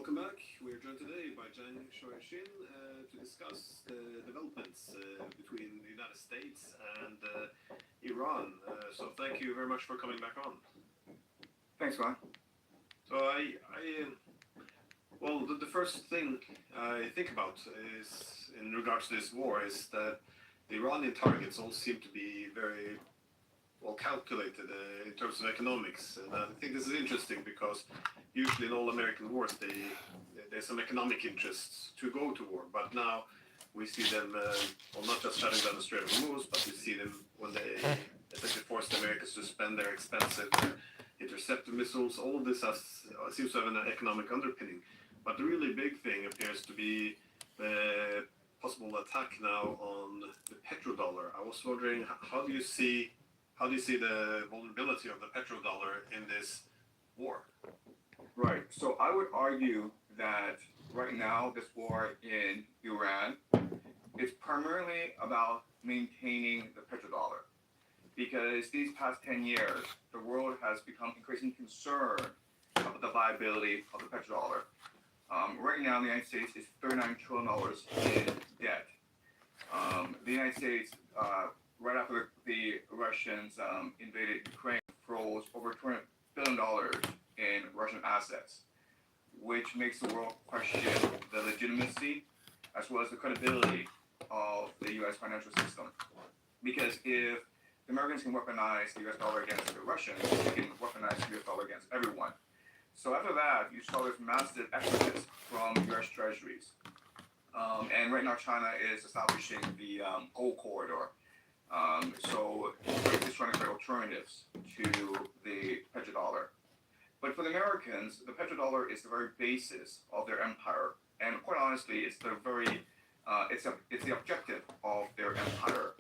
welcome back. We are joined today by Zhang Shoishin to discuss the developments between the United States and Iran. So thank you very much for coming back on. Thanks, Glenn. So the first thing I think about is, in regards to this war, is that the Iranian targets all seem to be very well calculated in terms of economics. And I think this is interesting because usually in all American wars, there's some economic interests to go to war. But now we see them, not just shutting down the Strait of Hormuz, but we see them when they essentially force the Americans to spend their expensive interceptor missiles. All of this seems to have an economic underpinning. But the really big thing appears to be the possible attack now on the petrodollar. I was wondering, how do you see the vulnerability of the petrodollar in this war? Right. So I would argue that right now this war in Iran is primarily about maintaining the petrodollar, because these past 10 years, the world has become increasingly concerned about the viability of the petrodollar. Right now, the United States is $39 trillion in debt. The United States, right after the Russians invaded Ukraine, froze over $200 billion in Russian assets, which makes the world question the legitimacy as well as the credibility of the U.S. financial system. Because if the Americans can weaponize the U.S. dollar against the Russians, they can weaponize the U.S. dollar against everyone. So after that, you saw this massive exodus from U.S. treasuries. And right now, China is establishing the gold corridor. So it's trying to create alternatives to the petrodollar. But for the Americans, the petrodollar is the very basis of their empire. And quite honestly, it's the objective of their empire.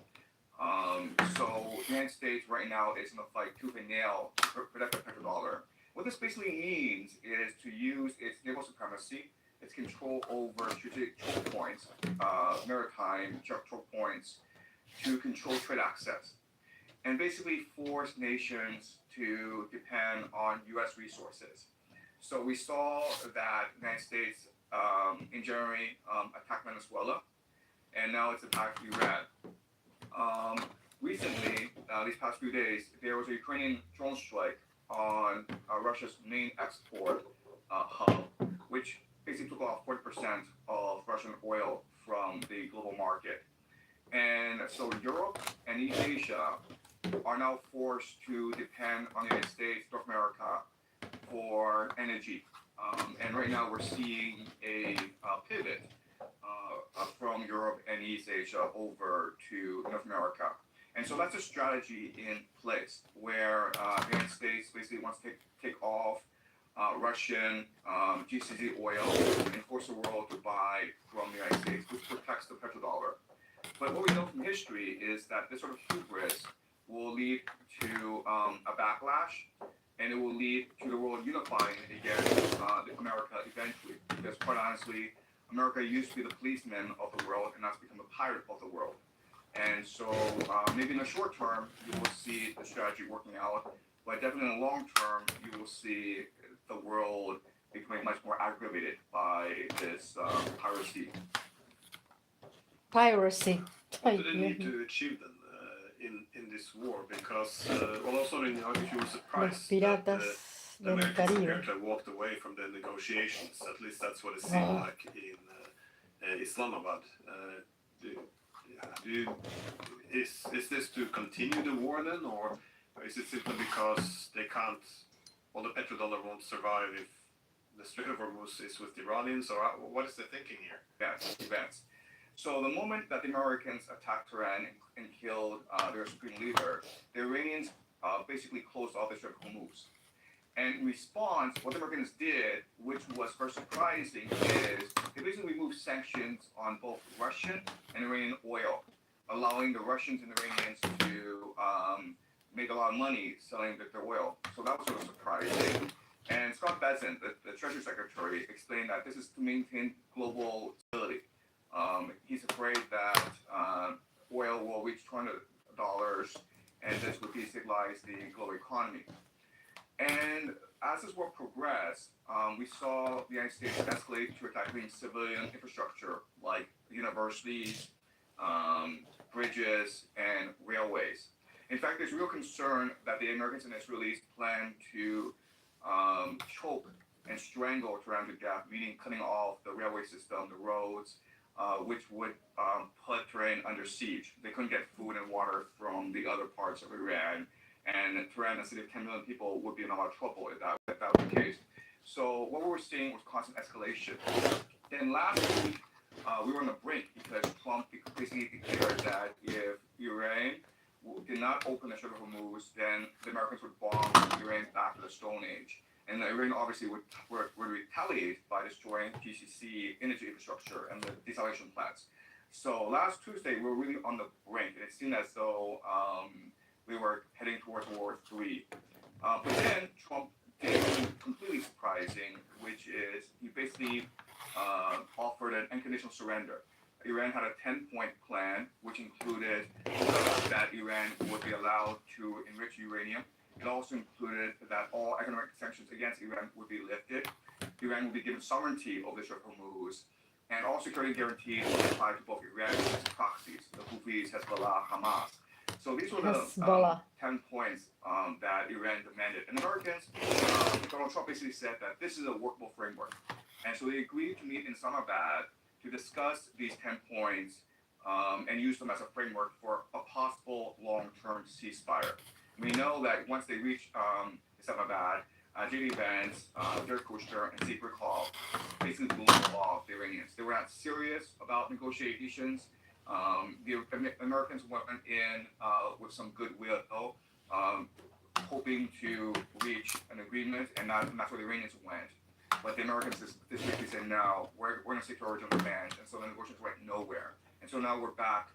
So the United States right now is in a fight tooth and nail to protect the petrodollar. What this basically means is to use its naval supremacy, its control over strategic choke points, maritime choke points, to control trade access, and basically force nations to depend on U.S. resources. So we saw that the United States in January attacked Venezuela, and now it's attacked Iran. Recently, these past few days, there was a Ukrainian drone strike on Russia's main export hub, which basically took off 40% of Russian oil from the global market. And so Europe and East Asia are now forced to depend on the United States, North America, for energy. And right now we're seeing a pivot from Europe and East Asia over to North America. And so that's a strategy in place where the United States basically wants to take off Russian GCZ oil and force the world to buy from the United States, which protects the petrodollar. But what we know from history is that this sort of hubris will lead to a backlash, and it will lead to the world unifying against America eventually. Because quite honestly, America used to be the policeman of the world, and now it's become the pirate of the world. And so maybe in the short term, you will see the strategy working out, but definitely in the long term, you will see the world becoming much more aggravated by this piracy. Piracy. What do they need to achieve then in this war? Because, also if you were surprised that the Americans appear to have walked away from the negotiations. At least that's what it seemed like in Islamabad. Is this to continue the war then, or is it simply because they can't, the petrodollar won't survive if the Strait of Hormuz is with the Iranians, or what is the thinking here? Events. So the moment that the Americans attacked Iran and killed their supreme leader, the Iranians basically closed off the Strait of Hormuz. And in response, what the Americans did, which was very surprising, is they basically removed sanctions on both Russian and Iranian oil, allowing the Russians and Iranians to make a lot of money selling their oil. So that was sort of surprising. And Scott Bessent, the Treasury Secretary, explained that this is to maintain global stability. He's afraid that oil will reach $200, and this would destabilize the global economy. And as this war progressed, we saw the United States escalate to attacking civilian infrastructure like universities, um, bridges, and railways. In fact, there's real concern that the Americans and Israelis plan to choke and strangle Tehran to death, meaning cutting off the railway system, the roads, which would put Tehran under siege. They couldn't get food and water from the other parts of Iran, and Tehran, a city of 10 million people, would be in a lot of trouble if that was the case. So what we were seeing was constant escalation. Then last week, we were on the brink because Trump basically declared that if Iran did not open the Strait of Hormuz, then the Americans would bomb Iran back to the Stone Age. And Iran obviously would retaliate by destroying GCC energy infrastructure and the desalination plants. So last Tuesday, we were really on the brink, and it seemed as though we were heading towards World War III. But then Trump did something completely surprising, which is he basically offered an unconditional surrender. Iran had a 10-point plan, which included that Iran would be allowed to enrich uranium. It also included that all economic sanctions against Iran would be lifted. Iran would be given sovereignty over the Strait of Hormuz, and all security guarantees would apply to both Iran and its proxies, the Houthis, Hezbollah, Hamas. So these were the 10 points that Iran demanded. And the Americans, Donald Trump basically said that this is a workable framework. And so they agreed to meet in Islamabad to discuss these 10 points and use them as a framework for a possible long-term ceasefire. We know that once they reach Islamabad, J.D. Vance, Jared Kushner, and Steve Witkoff basically blew off the Iranians. They were not serious about negotiations. The Americans went in with some goodwill, hoping to reach an agreement, and that's where the Iranians went. But the Americans this week said, no, we're going to stick to our original plan, and so the negotiations went nowhere. And so now we're back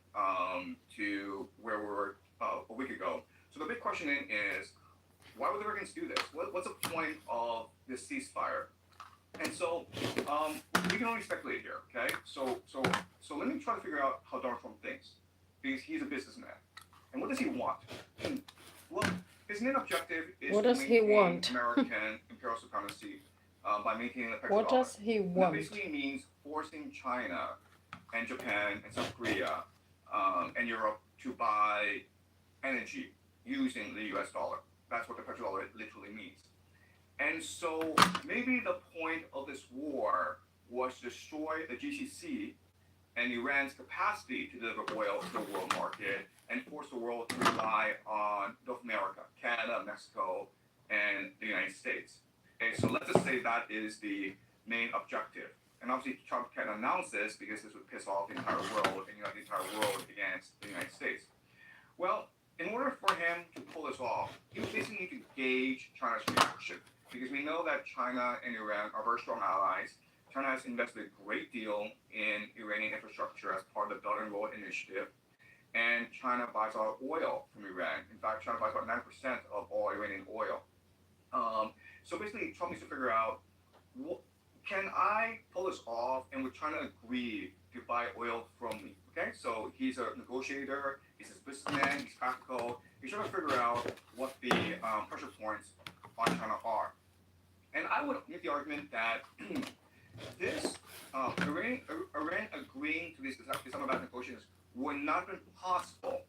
to where we were a week ago. So the big question then is, why would the Americans do this? What's the point of this ceasefire? And so we can only speculate here, okay? So let me try to figure out how Donald Trump thinks, because he's a businessman. And what does he want? Well, his main objective is to maintain American imperial supremacy by maintaining the petrodollar. What does he want? That basically means forcing China and Japan and South Korea and Europe to buy energy using the US dollar. That's what the petrodollar literally means. And so maybe the point of this war was to destroy the GCC and Iran's capacity to deliver oil to the world market and force the world to rely on North America, Canada, Mexico, and the United States. Okay, so let's just say that is the main objective. And obviously Trump can't announce this because this would piss off the entire world and unite the entire world against the United States. Well, in order for him to pull this off, he would basically need to gauge China's reaction. Because we know that China and Iran are very strong allies. China has invested a great deal in Iranian infrastructure as part of the Belt and Road Initiative. And China buys a lot of oil from Iran. In fact, China buys about 9% of all Iranian oil. So basically, Trump needs to figure out, can I pull this off, and would China agree to buy oil from me? Okay, so he's a negotiator, he's a businessman, he's practical. He's trying to figure out what the pressure points on China are. And I would make the argument that this Iran agreeing to these Islamabad negotiations would not have been possible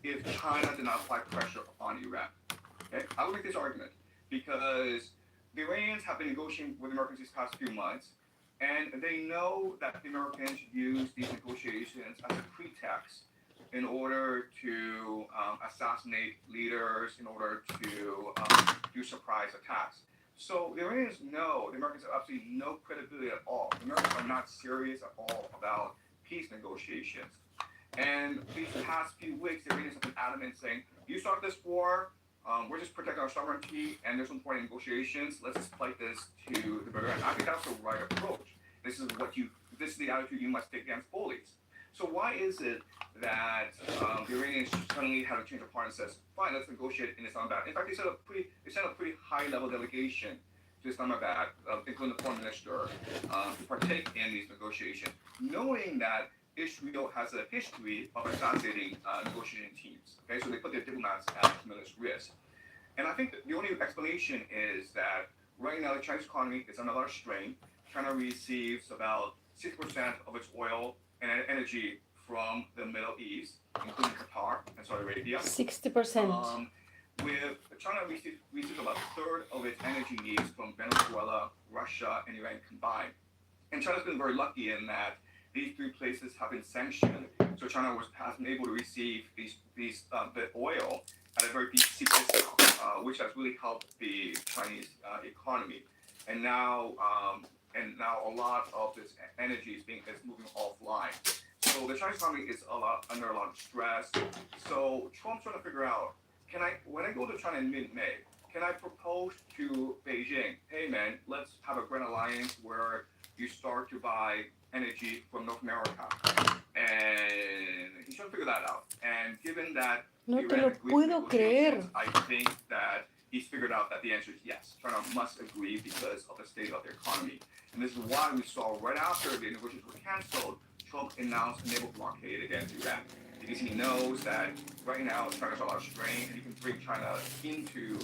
if China did not apply pressure upon Iran. Okay, I would make this argument because the Iranians have been negotiating with the Americans these past few months, and they know that the Americans use these negotiations as a pretext in order to assassinate leaders, in order to do surprise attacks. So the Iranians know the Americans have absolutely no credibility at all. The Americans are not serious at all about peace negotiations. And these past few weeks, the Iranians have been adamant saying, you start this war, we're just protecting our sovereignty, and there's no point in negotiations. Let's just fight this to the very end. I think that's the right approach. This is the attitude you must take against bullies. So why is it that the Iranians suddenly have a change of heart and says, fine, let's negotiate in Islamabad? In fact, they sent a pretty high-level delegation to Islamabad, including the foreign minister, to partake in these negotiations, knowing that Israel has a history of assassinating negotiating teams. Okay, so they put their diplomats at tremendous risk. And I think the only explanation is that right now the Chinese economy is under a lot of strain. China receives about 6% of its oil and energy from the Middle East, including Qatar and Saudi Arabia. 60%. With China receives about a third of its energy needs from Venezuela, Russia, and Iran combined. And China's been very lucky in that these three places have been sanctioned, so China has been able to receive the oil at a very steep discount, which has really helped the Chinese economy. And now a lot of this energy is moving offline. So the Chinese economy is under a lot of stress. So Trump's trying to figure out, when I go to China in mid-May, can I propose to Beijing, hey man, let's have a grand alliance where you start to buy energy from North America? And he's trying to figure that out. And given that No te lo puedo creer. I think that he's figured out that the answer is yes. China must agree because of the state of their economy. And this is why we saw right after the negotiations were canceled, Trump announced a naval blockade against Iran. Because he knows that right now China's a lot of strain, and he can bring China into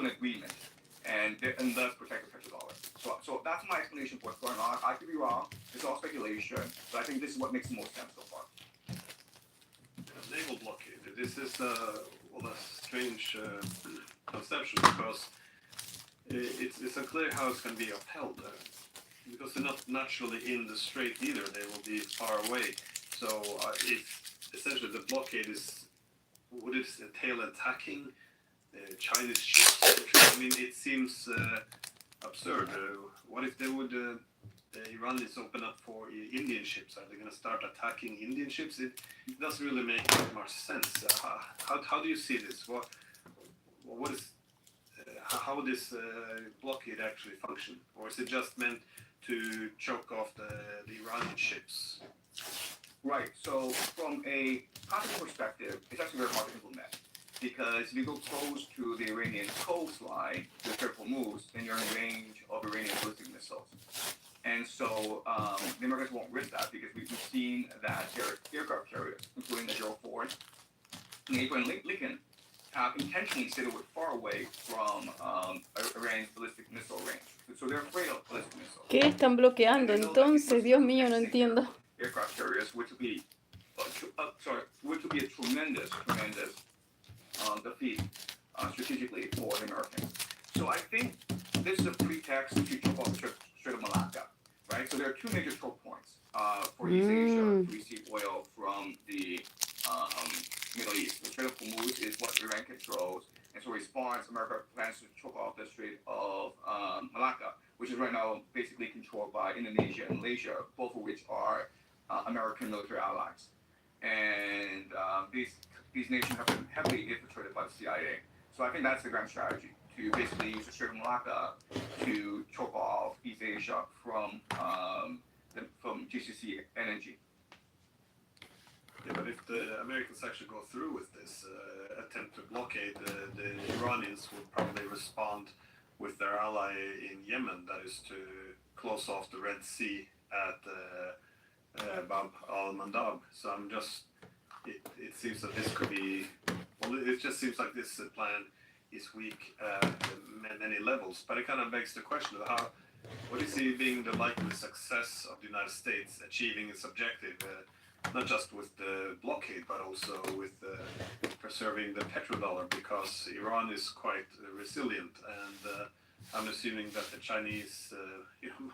an agreement, and thus protect the petrodollar. So that's my explanation for what's going on. I could be wrong. It's all speculation, but I think this is what makes the most sense so far. Naval blockade. This is a strange conception because it's unclear how it's going to be upheld. Because they're not naturally in the strait either. They will be far away. So essentially the blockade would it entail attacking Chinese ships? I mean, it seems absurd. What if they would, the Iranians open up for Indian ships? Are they going to start attacking Indian ships? It doesn't really make much sense. How do you see this? What is how would this blockade actually function? Or is it just meant to choke off the Iranian ships? Right. So from a practical perspective, it's actually very hard to implement because if you go close to the Iranian coastline with careful moves, then you're in range of Iranian ballistic missiles. And so the Americans won't risk that because we've seen that their aircraft carriers, including the Gerald Ford and Abraham Lincoln, have intentionally stayed far away from Iran's ballistic missile range. So they're afraid of ballistic missiles. ¿Qué están bloqueando entonces? Dios mío, no entiendo. Aircraft carriers, which would be a tremendous defeat strategically for the Americans. So I think this is a pretext to choke off the Strait of Malacca, right? So there are two major choke points for East Asia to receive oil from the Middle East. The Strait of Hormuz is what Iran controls, and so in response, America plans to choke off the Strait of Malacca, which is right now basically controlled by Indonesia and Malaysia, both of which are American military allies. And these nations have been heavily infiltrated by the CIA. So I think that's the grand strategy, to basically use the Strait of Malacca to choke off East Asia from GCC energy. Yeah, but if the Americans actually go through with this attempt to blockade, the Iranians would probably respond with their ally in Yemen, that is to close off the Red Sea at Bab al-Mandab. So it seems that this could be, it just seems like this plan is weak at many levels. But it kind of begs the question of what is being the likely success of the United States achieving its objective, not just with the blockade, but also with preserving the petrodollar, because Iran is quite resilient, and I'm assuming that the Chinese,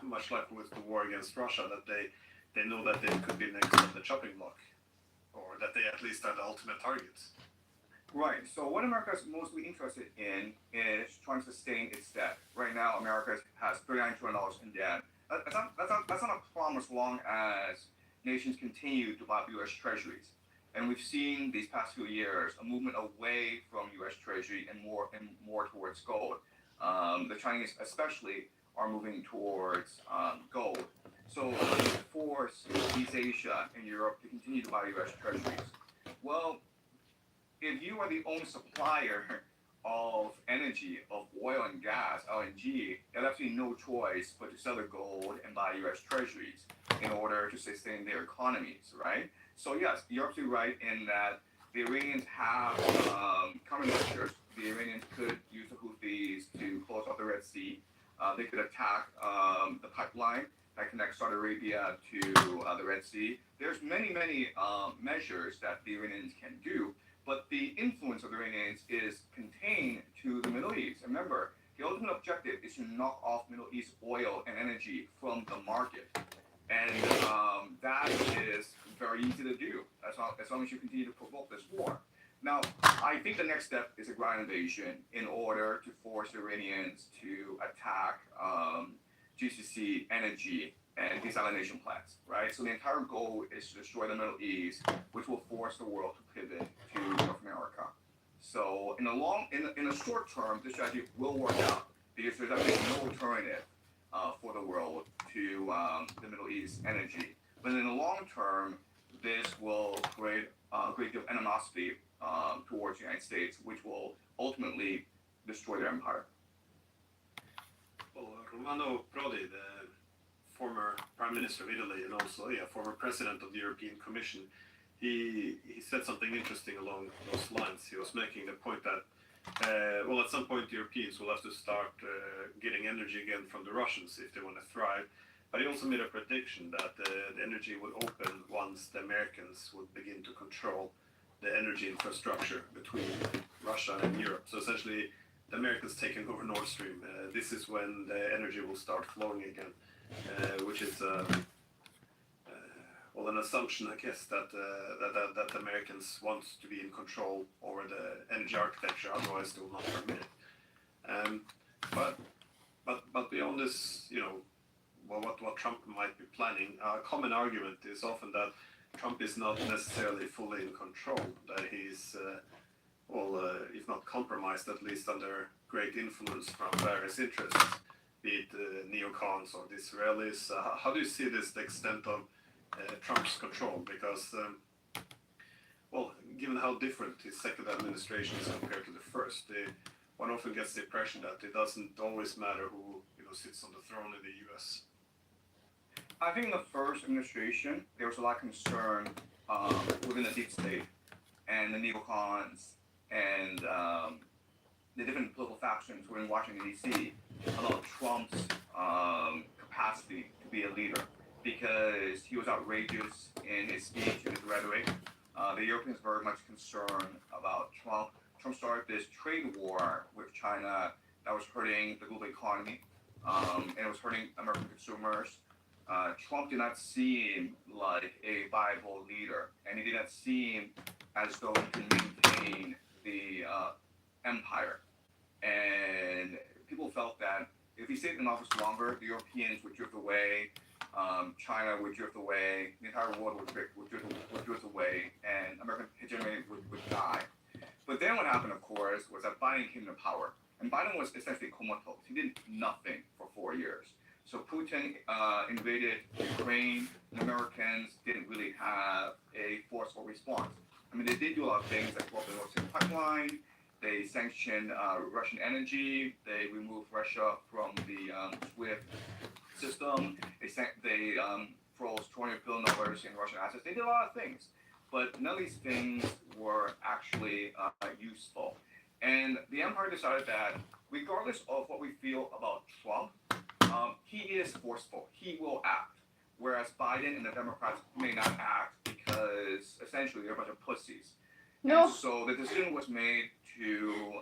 much like with the war against Russia, that they know that they could be next on the chopping block, or that they at least are the ultimate targets. Right. So what America is mostly interested in is trying to sustain its debt. Right now, America has $39 trillion in debt. That's not a problem as long as nations continue to buy U.S. Treasuries. And we've seen these past few years a movement away from U.S. Treasury and more towards gold. The Chinese especially are moving towards gold. So they force East Asia and Europe to continue to buy U.S. Treasuries. Well, if you are the only supplier of energy, of oil and gas, LNG, there's absolutely no choice but to sell their gold and buy U.S. Treasuries in order to sustain their economies, right? So yes, you're absolutely right in that the Iranians have countermeasures. The Iranians could use the Houthis to close off the Red Sea. They could attack the pipeline that connects Saudi Arabia to the Red Sea. There's many measures that the Iranians can do, but the influence of the Iranians is contained to the Middle East. Remember, the ultimate objective is to knock off Middle East oil and energy from the market. And that is very easy to do as long as you continue to provoke this war. Now, I think the next step is a ground invasion in order to force the Iranians to attack GCC energy and desalination plants, right? So the entire goal is to destroy the Middle East, which will force the world to pivot to North America. So in the short term, this strategy will work out because there's actually no alternative for the world to the Middle East energy. But in the long term, this will create a great deal of animosity towards the United States, which will ultimately destroy their empire. Well, Romano Prodi, the former Prime Minister of Italy and also former President of the European Commission, he said something interesting along those lines. He was making the point that, at some point the Europeans will have to start getting energy again from the Russians if they want to thrive. But he also made a prediction that the energy would open once the Americans would begin to control the energy infrastructure between Russia and Europe. So essentially, the Americans taking over Nord Stream. This is when the energy will start flowing again, which is an assumption, I guess, that the Americans want to be in control over the energy architecture. Otherwise, they will not permit it. But beyond this, what Trump might be planning, a common argument is often that Trump is not necessarily fully in control, that he's, if not compromised, at least under great influence from various interests, be it neocons or the Israelis. How do you see this, the extent of Trump's control? Because, given how different his second administration is compared to the first, one often gets the impression that it doesn't always matter who sits on the throne in the U.S. I think in the first administration, there was a lot of concern within the deep state and the neocons and the different political factions within Washington, D.C. about Trump's capacity to be a leader because he was outrageous in his speech and his rhetoric. The Europeans were very much concerned about Trump. Trump started this trade war with China that was hurting the global economy and it was hurting American consumers. Trump did not seem like a viable leader, and he did not seem as though he can maintain the empire. And people felt that if he stayed in office longer, the Europeans would drift away, China would drift away, the entire world would drift away, and American hegemony would die. But then what happened, of course, was that Biden came to power. And Biden was essentially comatose. He did nothing for 4 years. So Putin invaded Ukraine, and Americans didn't really have a forceful response. I mean, they did do a lot of things like block the Nord Stream pipeline. They sanctioned Russian energy. They removed Russia from the SWIFT system. They froze $200 billion in Russian assets. They did a lot of things. But none of these things were actually useful. And the empire decided that regardless of what we feel about Trump, he is forceful. He will act. Whereas Biden and the Democrats may not act because essentially they're a bunch of pussies. No. And so the decision was made to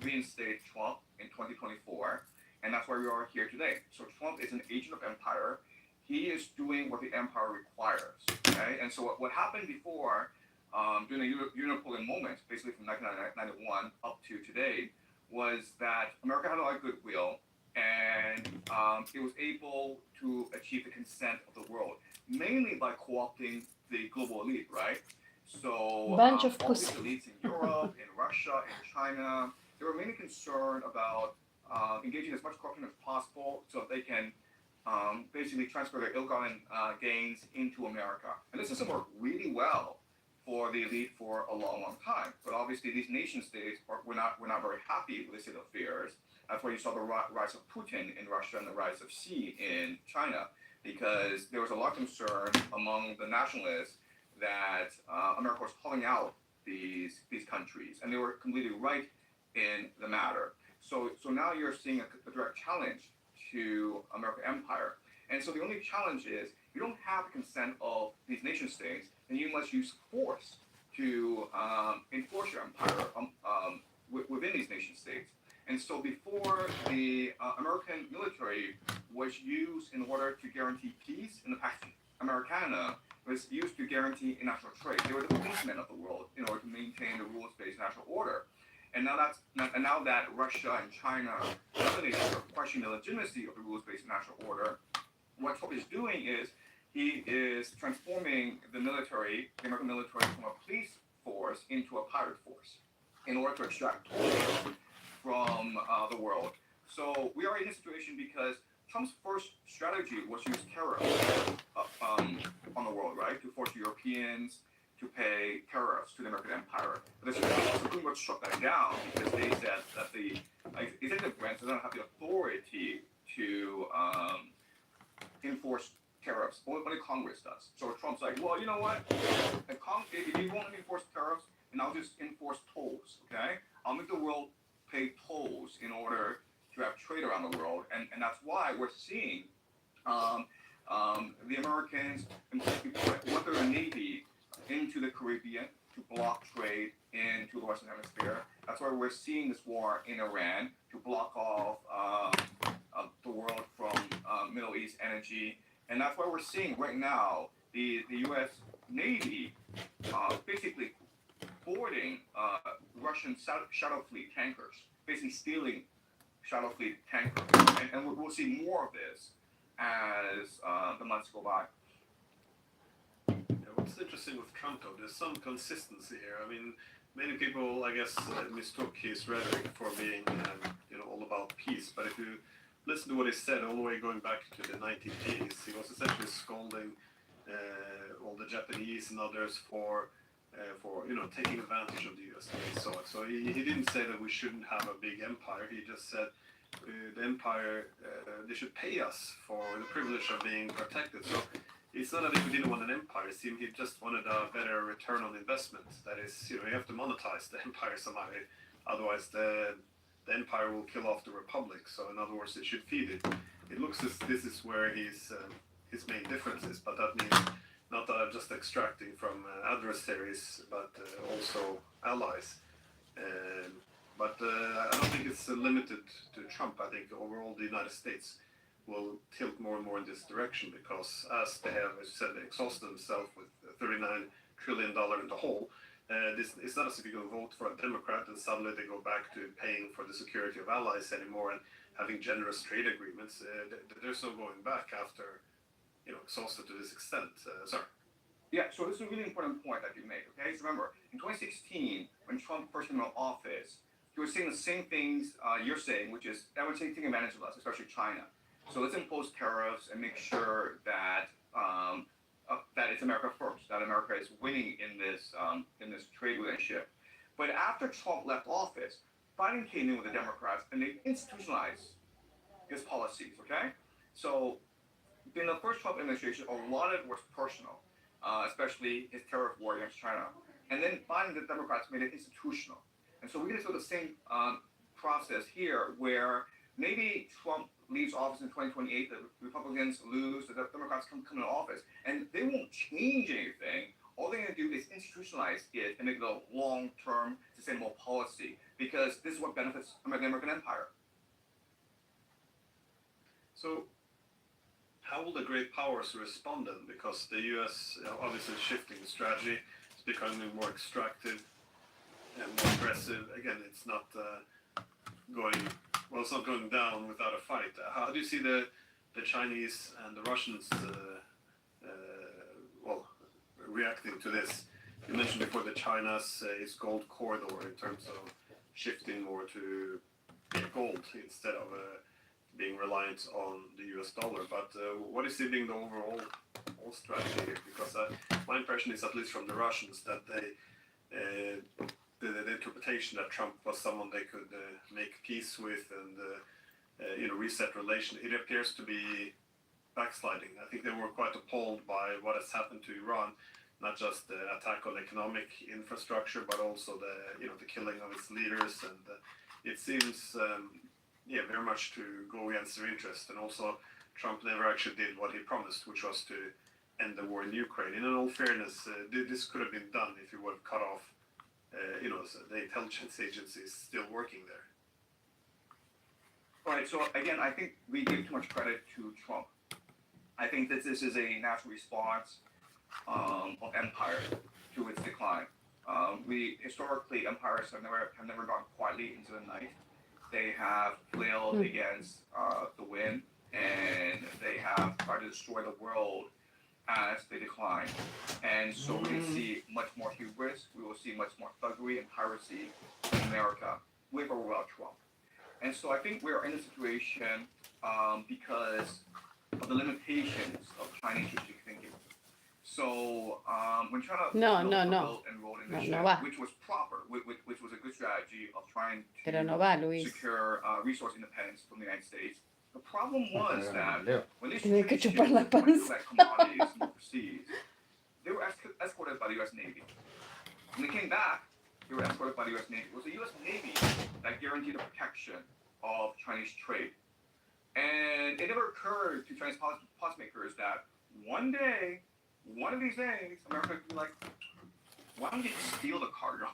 reinstate Trump in 2024. And that's why we are here today. So Trump is an agent of empire. He is doing what the empire requires. Okay? And so what happened before, during the Unipolar moment, basically from 1991 up to today, was that America had a lot of goodwill, and it was able to achieve the consent of the world, mainly by co-opting the global elite, right? So Bunch of all these pussy. elites in Europe, in Russia, in China, they were mainly concerned about engaging as much corruption as possible so that they can basically transfer their ill-gotten gains into America. And this system worked really well for the elite for a long, long time. But obviously, these nation states were not very happy with the state of affairs. That's why you saw the rise of Putin in Russia and the rise of Xi in China, because there was a lot of concern among the nationalists that America was calling out these countries, and they were completely right in the matter. So now you're seeing a direct challenge to American empire. And so the only challenge is you don't have the consent of these nation states, and you must use force to enforce your empire within these nation states. And so before the American military was used in order to guarantee peace in the past, Americana was used to guarantee international trade. They were the policemen of the world in order to maintain the rules-based national order. And now that Russia and China and other nations are questioning the legitimacy of the rules-based national order, what Trump is doing is he is transforming the military, the American military, from a police force into a pirate force in order to extract oil from the world. So we are in this situation because Trump's first strategy was to use tariffs on the world, right? To force Europeans to pay tariffs to the American empire. But the Supreme Court struck that down because they said that the executive branch doesn't have the authority to enforce tariffs. Only Congress does. So Trump's like, well, you know what? If you won't enforce tariffs, then I'll just enforce tolls, okay? I'll make the world pay tolls in order to have trade around the world. And that's why we're seeing the Americans want their Navy into the Caribbean to block trade into the Western Hemisphere. That's why we're seeing this war in Iran to block off the world from Middle East energy. And that's why we're seeing right now the U.S. Navy basically boarding Russian shadow fleet tankers, basically stealing shadow fleet tankers. And we'll see more of this as the months go by. What's interesting with Trump, though, there's some consistency here. I mean, many people, I guess, mistook his rhetoric for being, all about peace. But if you listen to what he said all the way going back to the 1980s, he was essentially scolding all the Japanese and others for taking advantage of the U.S. So he didn't say that we shouldn't have a big empire. He just said the empire, they should pay us for the privilege of being protected. So it's not that he didn't want an empire. It seemed he just wanted a better return on investment. That is, you have to monetize the empire somehow. Otherwise, the empire will kill off the republic. So in other words, it should feed it. It looks as this is where his main difference is. But that means not just extracting from adversaries, but also allies. But I don't think it's limited to Trump. I think overall the United States will tilt more and more in this direction because as they have, as you said, they exhausted themselves with $39 trillion in the hole. It's not as if you can vote for a Democrat and suddenly they go back to paying for the security of allies anymore and having generous trade agreements. There's no going back after, exhausted to this extent. Sorry. Yeah, so this is a really important point that you make, okay? So remember, in 2016, when Trump first came into office, he was saying the same things you're saying, which is everyone's taking advantage of us, especially China. So let's impose tariffs and make sure that that it's America first, that America is winning in this trade relationship. But after Trump left office, Biden came in with the Democrats and they institutionalized his policies, okay? So in the first Trump administration, a lot of it was personal, especially his tariff war against China. And then Biden and the Democrats made it institutional. And so we're going to do the same process here where maybe Trump leaves office in 2028, the Republicans lose, the Democrats come into office, and they won't change anything. All they're going to do is institutionalize it and make it a long-term sustainable policy because this is what benefits the American empire. So how will the great powers respond then? Because the U.S. Obviously is shifting the strategy. It's becoming more extractive and more aggressive. Again, it's not it's not going down without a fight. How do you see the Chinese and the Russians reacting to this? You mentioned before that China's is gold corridor in terms of shifting more to gold instead of being reliant on the US dollar. But what is being the overall strategy here? Because my impression is, at least from the Russians, that the interpretation that Trump was someone they could make peace with and reset relations, it appears to be backsliding. I think they were quite appalled by what has happened to Iran. not just the attack on economic infrastructure, but also the killing of its leaders, and it seems very much to go against their interest. And also, Trump never actually did what he promised, which was to end the war in Ukraine. And in all fairness, this could have been done if he would have cut off, the intelligence agencies still working there. Right. So again, I think we give too much credit to Trump. I think that this is a natural response of empire to its decline. Historically, empires have never gone quietly into the night. They have flailed against the wind, and they have tried to destroy the world as they decline. And so we see much more hubris. We will see much more thuggery and piracy in America with or without Trump. And so I think we're in a situation because of the limitations of Chinese strategic thinking. So when China built and rolled initiative, which was proper, which was a good strategy of trying to secure resource independence from the United States, the problem was that when these Chinese ships went to collect commodities from overseas, they were escorted by the U.S. Navy. When they came back, they were escorted by the U.S. Navy. It was the U.S. Navy that guaranteed the protection of Chinese trade. And it never occurred to Chinese policymakers that one of these days, America would be like, why don't you just steal the cargo?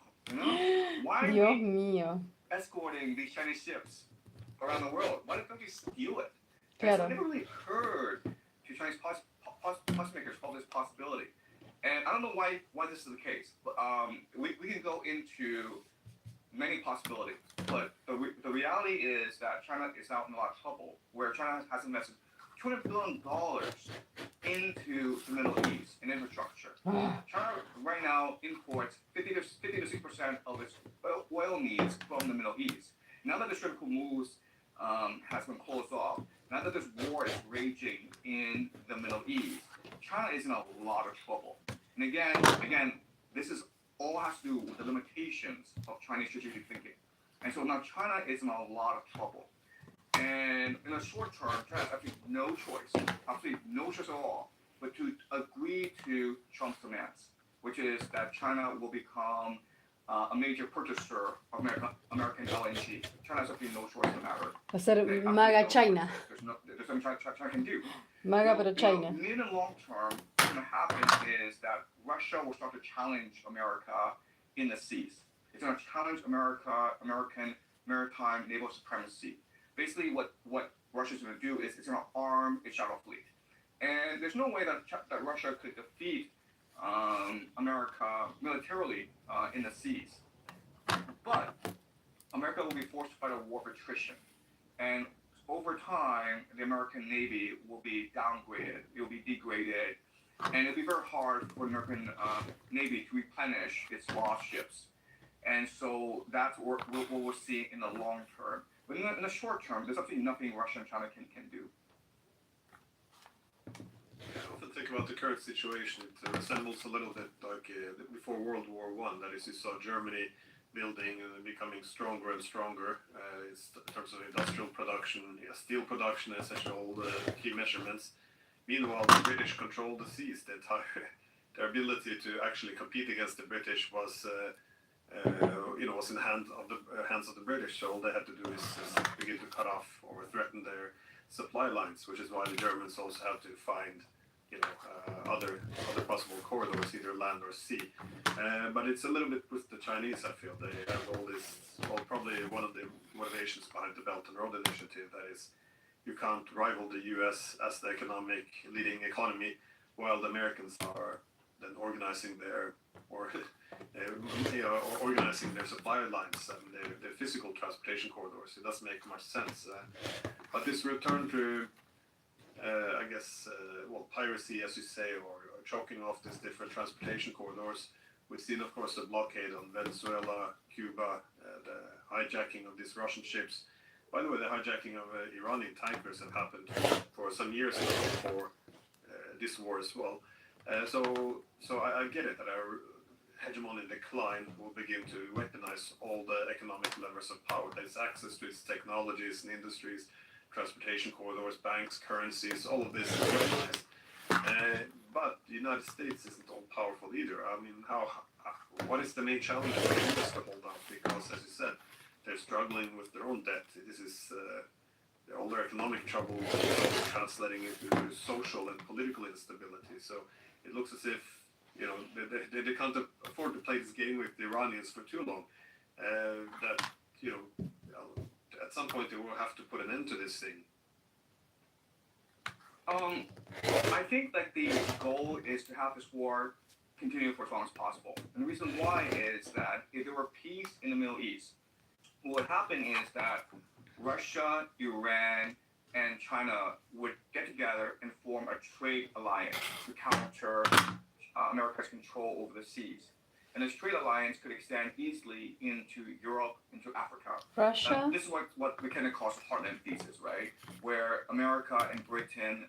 Why are Dios we mío. escorting these Chinese ships around the world? Why don't you steal it? Claro. So it never really occurred to Chinese policymakers of this possibility. And I don't know why this is the case, but we can go into many possibilities. But the reality is that China is now in a lot of trouble, where China has invested $200 billion into the Middle East in infrastructure. China right now imports 50 to 60% of its oil needs from the Middle East. Now that the Strait of Hormuz has been closed off, now that this war is raging in the Middle East, China is in a lot of trouble. And again, this is all has to do with the limitations of Chinese strategic thinking. And so now China is in a lot of trouble. And in the short term, China has absolutely no choice at all, but to agree to Trump's demands, which is that China will become a major purchaser of American LNG. China has absolutely no choice in the matter. Va a ser MAGA China. There's nothing China can do. MAGA pero China. Mid and long term, what's going to happen is that Russia will start to challenge America in the seas. It's going to challenge American maritime naval supremacy. Basically, what Russia's going to do is it's going to arm its shadow fleet. And there's no way that Russia could defeat America militarily in the seas. But America will be forced to fight a war of attrition. And over time, the American Navy will be downgraded. It will be degraded. And it'll be very hard for the American Navy to replenish its lost ships. And so that's what we'll see in the long term. But in the short term, there's absolutely nothing Russia and China can do. I often think about the current situation. It resembles a little bit like before World War I. That is, you saw Germany building and becoming stronger and stronger in terms of industrial production, steel production, essentially all the key measurements. Meanwhile, the British controlled the seas. Their ability to actually compete against the British was in the hands of the British. So all they had to do is begin to cut off or threaten their supply lines, which is why the Germans also have to find other possible corridors, either land or sea. But it's a little bit with the Chinese, I feel. They have all this, probably one of the motivations behind the Belt and Road Initiative, that is, you can't rival the US as the leading economy, while the Americans are then organizing their supply lines and their physical transportation corridors. It doesn't make much sense. But this return to piracy, as you say, or choking off these different transportation corridors. We've seen, of course, the blockade on Venezuela, Cuba, the hijacking of these Russian ships. By the way, the hijacking of Iranian tankers had happened for some years ago before this war as well. So I get it that our hegemony in decline will begin to weaponize all the economic levers of power. That is access to its technologies and industries, transportation corridors, banks, currencies, all of this is weaponized. But the United States isn't all powerful either. I mean, what is the main challenge for the US to hold out? Because, as you said, they're struggling with their own debt. This is all their economic trouble is translating into social and political instability. So it looks as if they can't afford to play this game with the Iranians for too long. That at some point they will have to put an end to this thing. I think that the goal is to have this war continue for as long as possible. And the reason why is that if there were peace in the Middle East, what would happen is that Russia, Iran, and China would get together and form a trade alliance to counter America's control over the seas. And this trade alliance could extend easily into Europe, into Africa. Russia? This is what McKenna calls the heartland thesis, right? Where America and Britain,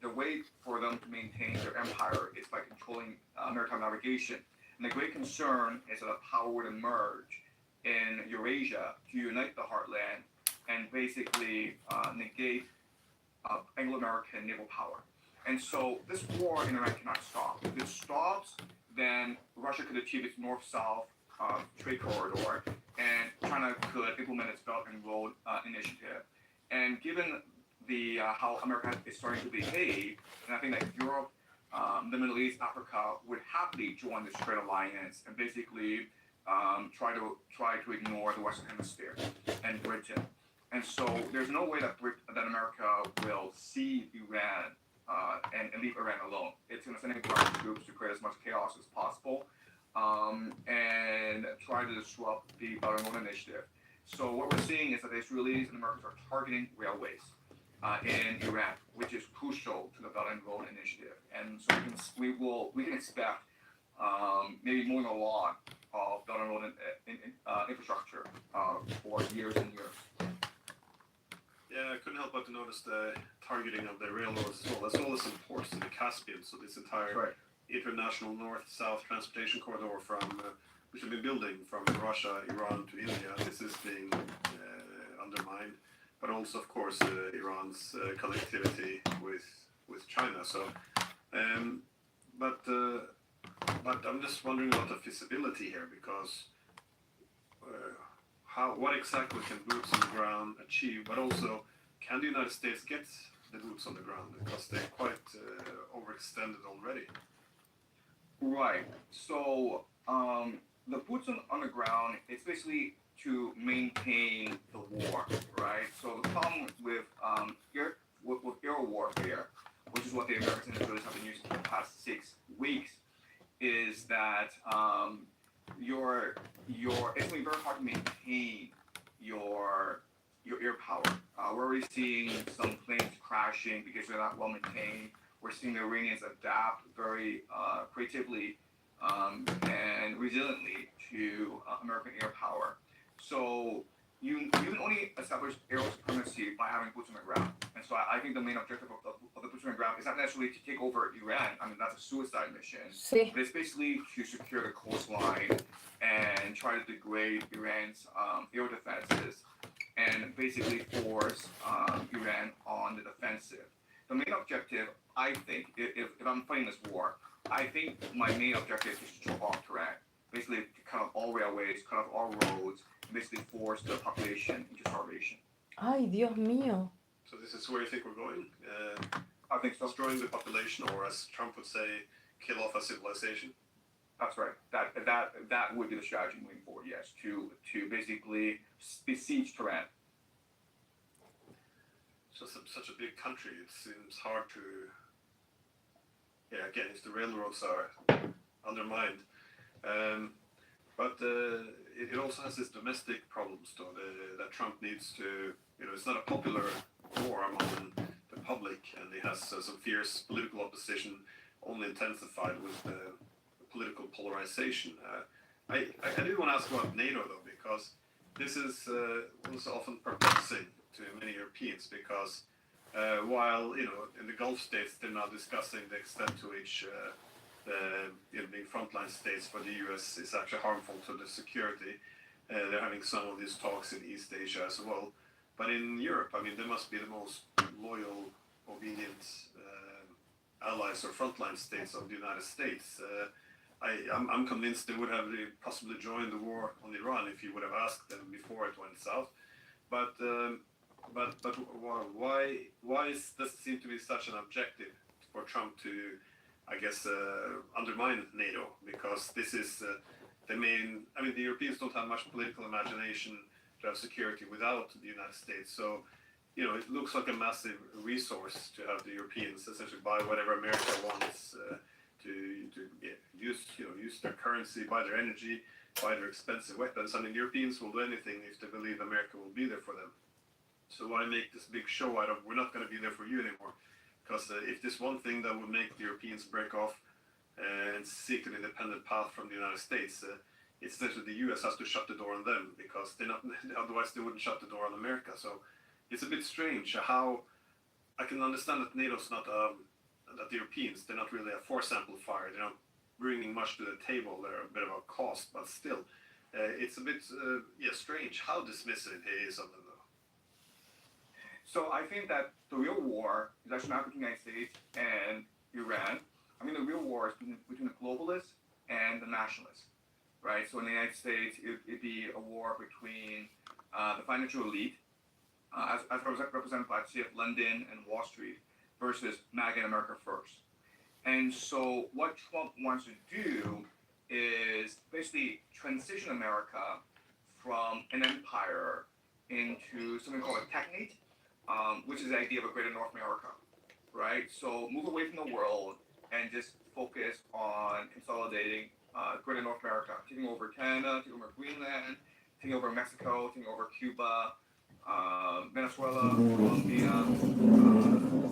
the way for them to maintain their empire is by controlling maritime navigation. And the great concern is that a power would emerge in Eurasia to unite the heartland and basically negate Anglo-American naval power. And so this war in Iran cannot stop. If it stops, then Russia could achieve its north-south trade corridor, and China could implement its Belt and Road Initiative. And given the how America is starting to behave, and I think that Europe, the Middle East, Africa would happily join this trade alliance and basically try to ignore the Western Hemisphere and Britain. And so there's no way that America will see Iran and leave Iran alone. It's going to send in troops to create as much chaos as possible and try to disrupt the Belt and Road Initiative. So what we're seeing is that the Israelis and Americans are targeting railways in Iran, which is crucial to the Belt and Road Initiative. And so we can expect maybe more than a lot of Belt and Road infrastructure for years and years. Yeah, I couldn't help but to notice the targeting of the railroads as well as some ports in the Caspian. So this entire international north-south transportation corridor which have been building from Russia, Iran to India. This is being undermined, but also, of course, Iran's connectivity with China. So, but I'm just wondering about the feasibility here, because what exactly can boots on the ground achieve, but also can the United States get the boots on the ground, because they're quite overextended already. Right. So the boots on the ground, it's basically to maintain the war, right? So the problem with air warfare, which is what the Americans and Israelis have been using for the past 6 weeks, is that it's going to be very hard to maintain your air power. We're already seeing some planes crashing because they're not well maintained. We're seeing the Iranians adapt very creatively and resiliently to American air power. So you can only establish air supremacy by having boots on the ground. And so I think the main objective of the boots on the ground is not necessarily to take over Iran. I mean, that's a suicide mission. Sí. But it's basically to secure the coastline and try to degrade Iran's air defenses and basically force Iran on the defensive. The main objective, I think, if I'm fighting this war, I think my main objective is to choke off Iran. Basically, to cut off all railways, cut off all roads, and basically force the population into starvation. Ay, Dios mío. So this is where you think we're going? I think so. Destroying the population, or as Trump would say, kill off a civilization? That's right. That would be the strategy moving forward, yes, to basically besiege Iran. So such a big country, it seems hard to... Yeah, again, if the railroads are undermined. But it also has its domestic problems, though, that Trump needs to... it's not a popular war among the public, and it has some fierce political opposition, only intensified with the political polarization. I do want to ask about NATO, though, because this is also often perplexing to many Europeans, because while in the Gulf states they're now discussing the extent to which being frontline states for the U.S. is actually harmful to the security. They're having some of these talks in East Asia as well. But in Europe, I mean, they must be the most loyal, obedient allies or frontline states of the United States. I'm convinced they would have possibly joined the war on Iran if you would have asked them before it went south. But why does it seem to be such an objective for Trump to, I guess, undermine NATO? Because this is the main. I mean, the Europeans don't have much political imagination to have security without the United States. So, it looks like a massive resource to have the Europeans essentially buy whatever America wants to use their currency, buy their energy, buy their expensive weapons. I mean, Europeans will do anything if they believe America will be there for them. So why make this big show out of we're not going to be there for you anymore? Because if there's one thing that would make the Europeans break off and seek an independent path from the United States, it's that the US has to shut the door on them because they're not. Otherwise, they wouldn't shut the door on America. So it's a bit strange how I can understand that NATO's not that the Europeans, they're not really a force amplifier. They're not bringing much to the table. They're a bit of a cost, but still, it's a bit strange how dismissive he is of them. So I think that the real war is actually not between the United States and Iran. I mean, the real war is between the globalists and the nationalists, right? So in the United States, it'd be a war between the financial elite, as represented by the City of London and Wall Street, versus MAGA and America First. And so what Trump wants to do is basically transition America from an empire into something called a technate, which is the idea of a greater North America, right? So move away from the world and just focus on consolidating greater North America, taking over Canada, taking over Greenland, taking over Mexico, taking over Cuba, Venezuela, Colombia,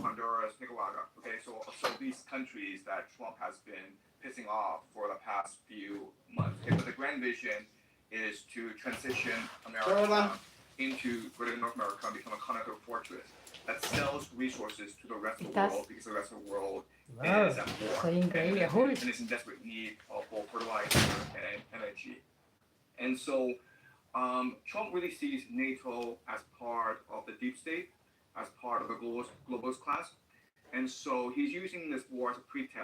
Honduras, Nicaragua. Okay, so these countries that Trump has been pissing off for the past few months. Okay, but the grand vision is to transition America into greater North America and become a continental fortress that sells resources to the rest of the world because the rest of the world is at war and is in desperate need of both fertilizer and energy. And so Trump really sees NATO as part of the deep state, as part of the globalist class. And so he's using this war as a pretext